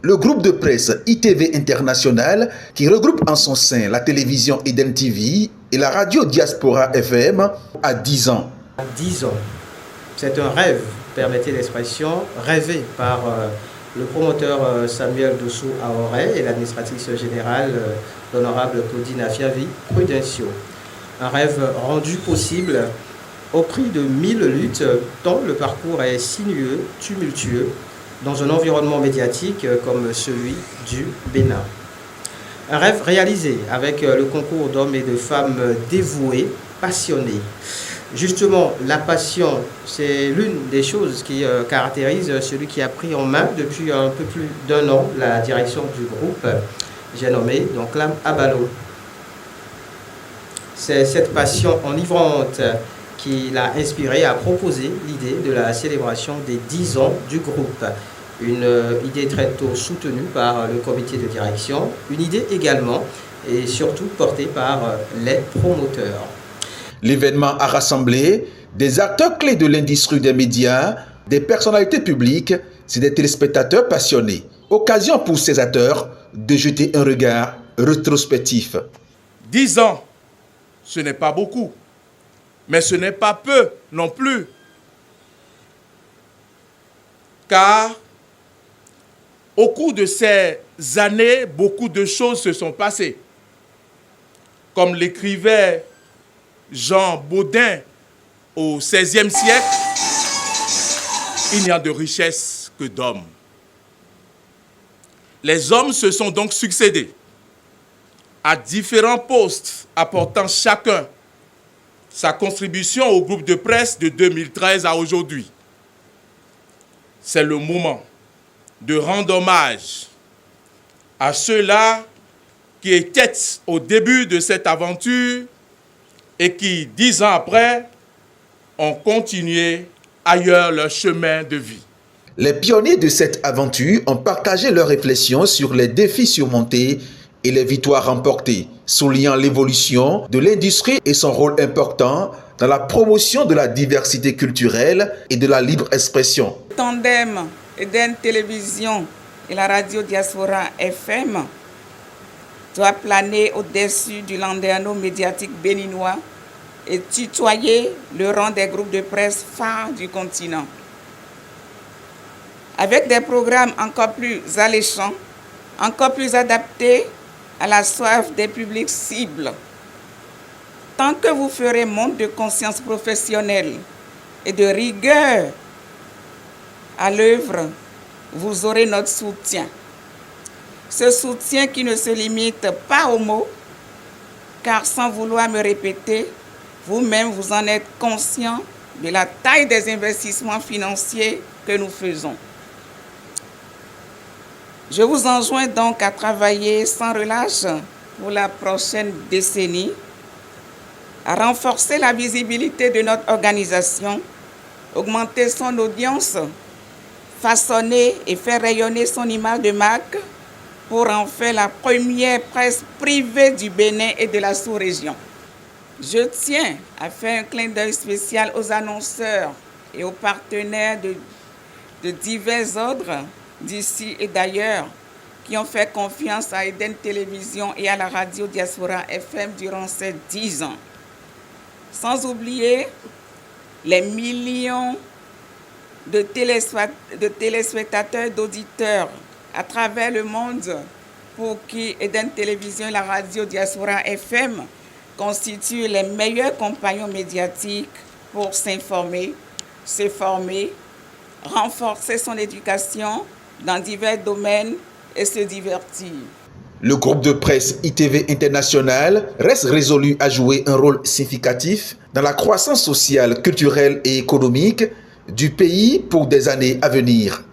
Le groupe de presse ITV International, qui regroupe en son sein la télévision Eden TV et la radio Diaspora FM, a 10 ans. 10 ans. C'est un rêve, permettez l'expression, rêvé par le promoteur Samuel Dossou Aoré et l'administratrice générale, l'honorable Claudine Afiavi Prudencio. Un rêve rendu possible au prix de 1000 luttes, tant le parcours est sinueux, tumultueux, dans un environnement médiatique comme celui du Bénin. Un rêve réalisé avec le concours d'hommes et de femmes dévoués, passionnés. Justement, la passion, c'est l'une des choses qui caractérise celui qui a pris en main depuis un peu plus d'1 an la direction du groupe, j'ai nommé donc Lam Abalo. C'est cette passion enivrante qui l'a inspiré à proposer l'idée de la célébration des 10 ans du groupe. Une idée très tôt soutenue par le comité de direction, une idée également et surtout portée par les promoteurs. L'événement a rassemblé des acteurs clés de l'industrie des médias, des personnalités publiques et des téléspectateurs passionnés. Occasion pour ces acteurs de jeter un regard rétrospectif. 10 ans, ce n'est pas beaucoup, mais ce n'est pas peu non plus. Car au cours de ces années, beaucoup de choses se sont passées. Comme l'écrivait Jean Baudin au XVIe siècle, il n'y a de richesse que d'hommes. Les hommes se sont donc succédés à différents postes, apportant chacun sa contribution au groupe de presse de 2013 à aujourd'hui. C'est le moment de rendre hommage à ceux-là qui étaient au début de cette aventure et qui, 10 ans après, ont continué ailleurs leur chemin de vie. Les pionniers de cette aventure ont partagé leurs réflexions sur les défis surmontés et les victoires remportées, soulignant l'évolution de l'industrie et son rôle important dans la promotion de la diversité culturelle et de la libre expression. Tandem Eden Télévision et la radio Diaspora FM doit planer au-dessus du landerneau médiatique béninois et tutoyer le rang des groupes de presse phares du continent. Avec des programmes encore plus alléchants, encore plus adaptés à la soif des publics cibles. Tant que vous ferez montre de conscience professionnelle et de rigueur à l'œuvre, vous aurez notre soutien. Ce soutien qui ne se limite pas aux mots, car sans vouloir me répéter, vous-même vous en êtes conscient de la taille des investissements financiers que nous faisons. Je vous enjoins donc à travailler sans relâche pour la prochaine décennie, à renforcer la visibilité de notre organisation, augmenter son audience, façonner et faire rayonner son image de marque pour en faire la première presse privée du Bénin et de la sous-région. Je tiens à faire un clin d'œil spécial aux annonceurs et aux partenaires de divers ordres d'ici et d'ailleurs qui ont fait confiance à Eden Télévision et à la radio Diaspora FM durant ces 10 ans. Sans oublier les millions de téléspectateurs, d'auditeurs à travers le monde pour qui Eden Télévision et la radio Diaspora FM constituent les meilleurs compagnons médiatiques pour s'informer, se former, renforcer son éducation dans divers domaines et se divertir. Le groupe de presse ITV International reste résolu à jouer un rôle significatif dans la croissance sociale, culturelle et économique du pays pour des années à venir.